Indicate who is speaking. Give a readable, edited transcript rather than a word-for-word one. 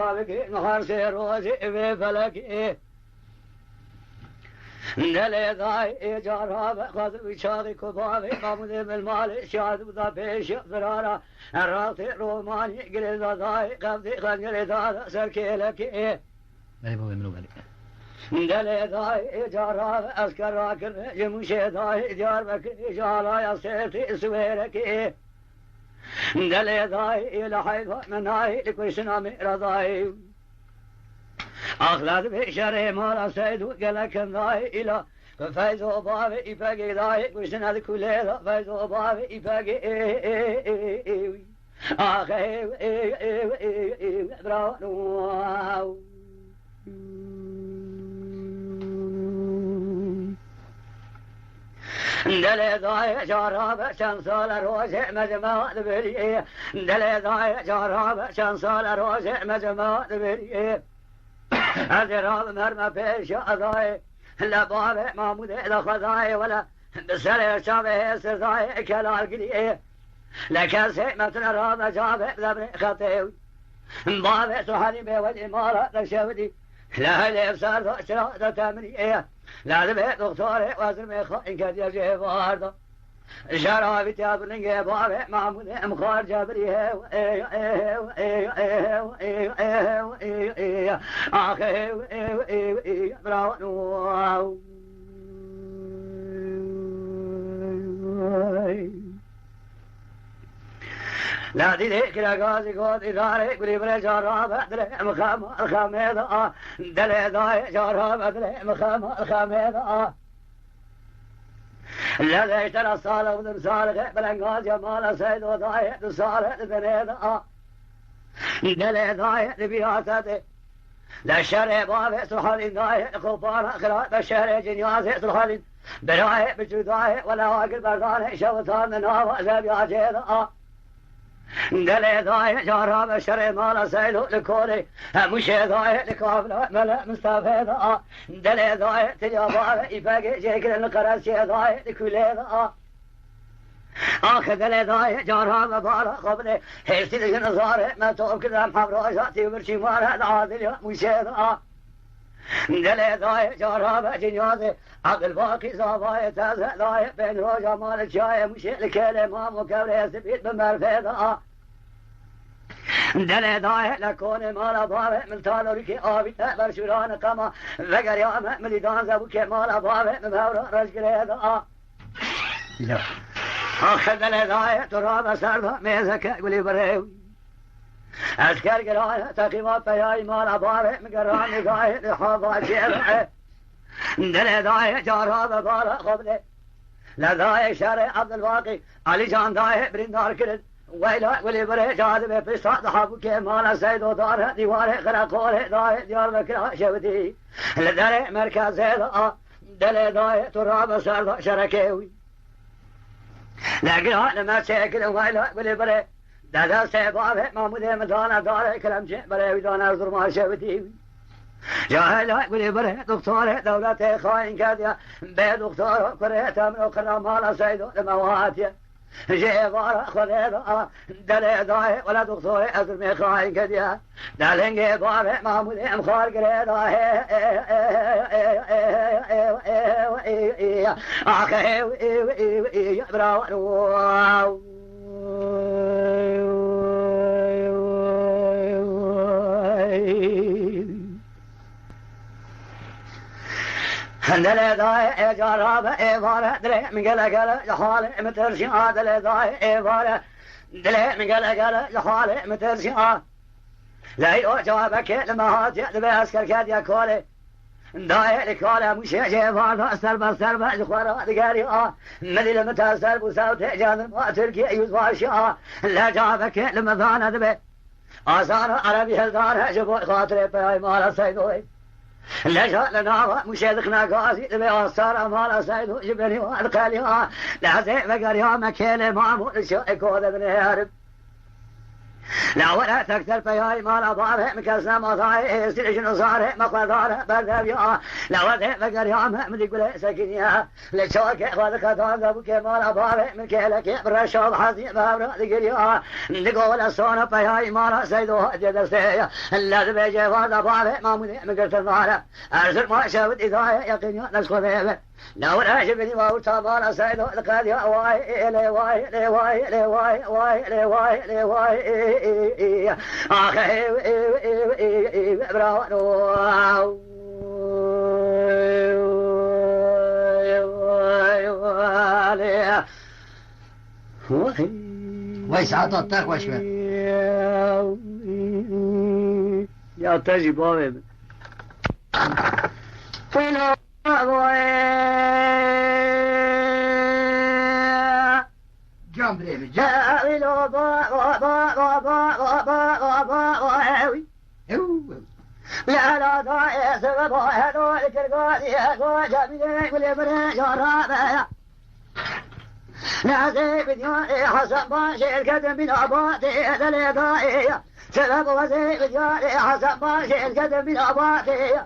Speaker 1: قابك نهار سيروزي بفلك دل ضاي جارها بخذ وشاغي كبابي قامد بالمال شاد بدا بيش فرارا الراطي روماني قريد ضاي قبضي خنجري ضاي سركي لك دل ضاي جارها أسكر راكر جمشي ضاي جار بك جارا يا سيرتي سويرك دل ضاي لحيفا مناي لكل سنامي رضاي أخلد بشري مالا سيدو قلك ضاي إلى فايزو بابي إفاقي ضاي وشنا كله فايزو بابي إفاقي آخي برانو دل ضاي جارب شمسال روز مجمع دبري دل ضاي جارب شمسال روز مجمع دبري أزراب مرمى بيش أضاي لباب محمود إلى خضاي ولا بسر شابه سرضاي كلا قليه لك سيمة رام جاب لبن خطيوي باب سحري بوجه مالا لشودي لا الإبصار شراء تمريه لا ذبه دكتور وزر خائن كد يجي بارد شرابي تابرنج باب محمود مخار جبريه آخي برانو لا دي ذكر غازي قد إداري قولي بري جارة بدري مخام الخاميضة دلي ضاي جارة بدري مخام الخاميضة الذي اشترى الصالح وذن صالح بلنقاز يمال سيد وضاي الصالح بنيضة دلي ضاي لبياتتي لا شري بابي سلحاني ضاي خبانا خلال بشري جنيازي سلحاني براي بجداي ولا واقل برداني شوطان من هوا زبيا جيضة دلي ضاي جارها بشري مال سيد لكولي مشي ضاي لكافلة ملا مستفيدة دلي ضاي تجاباري يفاقي جيكل القرسي ضاي لكولي ضاء آخذ دلي ضاي جارها ببارة قبلي هيستي لك نظاري ما توب كذا محبرا شاتي وبرشي مارها العادل مشي ضاء دلي ضاي جارها بجنيازي عقل باقي صاباي تازع ضاي بين روجا مال الشاي مشي لكيلي مام وكبري سبيل بمرفيدة دلي ضاي لكوني مال بابي من تالو ركي آبي برشوران قما فقر يا مأملي دانزا بكي مال بابي مبهورا رشقريدة آخر دلي ضاي تراب سرده ميزك قولي بريوي أذكر قراية تقيمات بياي مال بابي مقراني ضاي لحظة شيرعي دلي ضاي جارها ببارة قبلي لا ضاي شارع عبد الواقي علي جان ضاي برندار كرد ويلا ولي بري جاذبه في صاد حبكي مال سيد ودار ديوار خرقوله ضاي ديار بكرا شودي لدري مركز هذا دلي ضاي تراب سرد شركيوي لكن لما شكل ويلا ولي بري دادا سيبابه محمود مدانا دار كلام شيء بري ودانا زرما شودي جاهل ولي بري دكتور دولة خاين كاديا بي دكتور كريت من اخرى مال سيد المواتي جيبار خذيرا دلي ضاي ولا دكتور ازرمي خاين كاديا دالنجي بابي محمود مخار قريدا اخي براو دلي ضاي جراب إبارة دلي من قلق لحالي مترشي دلي ضاي إبارة دلي من قلق لحالي مترشي لا يجابك لما هاتي دبي أسكر كاد يا كولي ضاي لكولي مش جيبان سربا سربا زخورا دقاري مدي لما تسرب وساوتي جان ما تركي يزواشي لا جابك لما ذانا دبي آسان عربي هلدان جبو خاطري بياي مالا سيدوي لجأ لنا مشيدخنا قاسي دبي أصار مالا سيدو جبني والقالي لا زي بقر يا مكيلي مامو الشيء كود ابن هارب لا ولا تكتر فياي ما لا ضاره مكسنا مضاي سجن صاره مقداره بردبيا لا ولا فقر يا محمد يقول سكنيا لشوك خذك ذابك ما لا ضاره من كلك برشاد حزين بابر ذكريا نقول الصون فياي ما لا سيدو جدسيا لا تبجي هذا ضاره ما من مقرت ضاره ارسل ما شافت اذا يقين نسخ ذيبه لا ولا جبني وأوتا مالا سيدو لقد يا واي لي واي لي واي لي واي واي لي واي لي واي آخي برانو
Speaker 2: ويس عطتك وشوي
Speaker 1: يا تجي بابي فينا
Speaker 2: جام بريمي
Speaker 1: لا لا ضايع سبب هذول الكرقادي هذول جميلين واللي بريج الرابع نازي بدياني حسن باشي القدم من أباطي هذا اللي ضايع سبب وزي بدياني حسن باشي القدم من أباطي